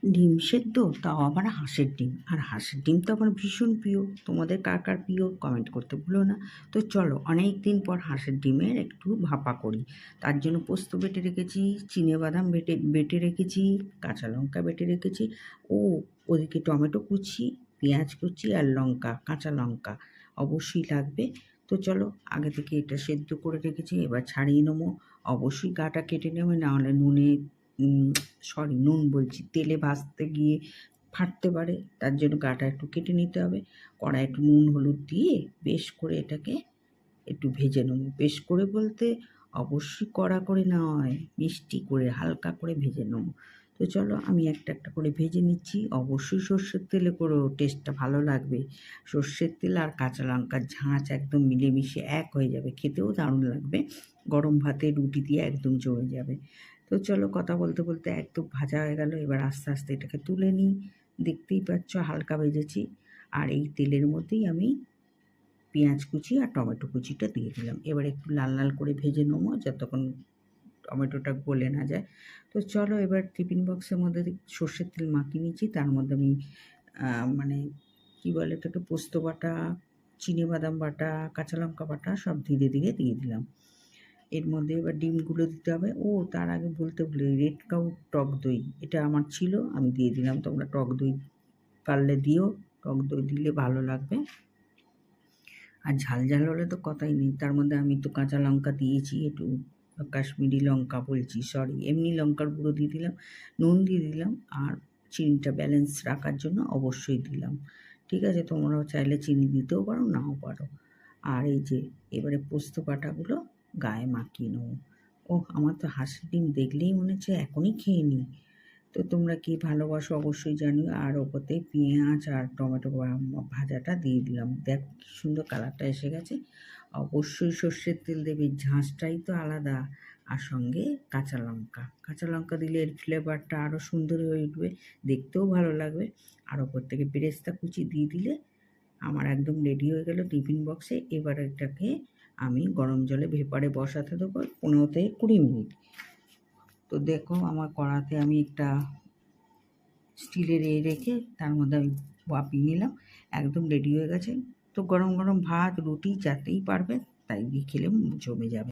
ডিম সেদ্ধ, তাও আবার হাঁসের ডিম। আর হাঁসের ডিম তো আমার ভীষণ প্রিয়। তোমাদের কার কার প্রিয় কমেন্ট করতে ভুলো না। তো চলো, অনেক দিন পর হাঁসের ডিমের একটু ভাপা করি। তার জন্য পোস্ত বেটে রেখেছি, চিনেবাদাম বেটে বেটে রেখেছি, কাঁচা লঙ্কা বেটে রেখেছি, ও ওদিকে টমেটো কুচি, পেঁয়াজ কুচি আর লঙ্কা, কাঁচা লঙ্কা অবশ্যই লাগবে। তো চলো, আগে থেকে এটা সেদ্ধ করে রেখেছি, এবার ছাড়িয়ে নেবো। অবশ্যই গাটা কেটে নেবে, নাহলে নুন বলছি, তেলে ভাজতে গিয়ে ফাটতে পারে। তার জন্য গাটা একটু কেটে নিতে হবে। কড়ায় একটু নুন হলুদ দিয়ে বেশ করে এটাকে একটু ভেজে নেবো। বেশ করে বলতে অবশ্যই কড়া করে নয়, মিষ্টি করে হালকা করে ভেজে নেবো। তো চলো, আমি একটা একটা করে ভেজে নিচ্ছি। অবশ্যই সর্ষের তেলে করেও, টেস্টটা ভালো লাগবে। সর্ষের তেল আর কাঁচা লঙ্কার ঝাঁঝ একদম মিলেমিশে এক হয়ে যাবে, খেতেও দারুণ লাগবে। গরম ভাতে রুটি দিয়ে একদম জমে যাবে। তো চলো, কথা বলতে বলতে একদম ভাজা হয়ে গেল। এবার আস্তে আস্তে এটাকে তুলে নিই। দেখতেই পাচ্ছ হালকা ভেজেছি। আর এই তেলের মধ্যেই আমি পেঁয়াজ কুচি আর টমেটো কুচিটা দিয়ে দিলাম। এবার একটু লাল লাল করে ভেজে নেবো যতক্ষণ টমেটোটা গলে না যায়। তো চলো, এবার টিফিন বক্সের মধ্যে সর্ষের তেল মাখিয়ে নিচ্ছি। তার মধ্যে আমি মানে কী বলে এটাকে, পোস্ত বাটা, চিনেবাদাম বাটা, কাঁচা লঙ্কা বাটা সব ধীরে ধীরে দিয়ে দিলাম। এর মধ্যে এবার ডিমগুলো দিতে হবে। তার আগে বলতে ভুলে, রেড কাউ টক দই, এটা আমার ছিল, আমি দিয়ে দিলাম। তোমরা টক দই পারলে দিও, টক দই দিলে ভালো লাগবে। আর ঝাল ঝাল হলে তো কথাই নেই। তার মধ্যে আমি তো কাঁচা লঙ্কা দিয়েছি, একটু কাশ্মীরি লঙ্কা বলছি, সরি, এমনি লঙ্কার গুঁড়ো দিয়ে দিলাম, নুন দিয়ে দিলাম, আর চিনিটা ব্যালেন্স রাখার জন্য অবশ্যই দিলাম। ঠিক আছে, তোমরাও চাইলে চিনি দিতেও পারো, নাও পারো। আর এই যে এবারে পোস্ত বাটাগুলো গায়ে মাখিয়ে নেবো। আমার তো হাঁসের ডিম দেখলেই মনে হচ্ছে এখনই খেয়ে নিই। তো তোমরা কি ভালোবাসো অবশ্যই জানিও। আর ওপরতে পেঁয়াজ আর টমেটো ভাজাটা দিয়ে দিলাম। দেখ কি সুন্দর কালারটা এসে গেছে। অবশ্যই সর্ষের তেল দেবে, ঝাঁঝটাই তো আলাদা। আর সঙ্গে কাঁচা লঙ্কা দিলে এর ফ্লেভারটা আরও সুন্দর হয়ে উঠবে, দেখতেও ভালো লাগবে। আর ওপর থেকে বেরেস্তা কুচি দিয়ে দিলে আমার একদম রেডি হয়ে গেল টিফিন বক্সে। এবার এটাকে আমি গরম জলে ভেপারে বসাতে দেবো 15 থেকে 20 মিনিট। তো দেখো, আমার কড়াতে আমি একটা স্টিলের রেখে তার মধ্যে আমি ভাপিয়ে নিলাম, একদম রেডি হয়ে গেছে। তো গরম গরম ভাত, রুটি যাতেই পারবে তাই দিয়ে খেলে জমে যাবে।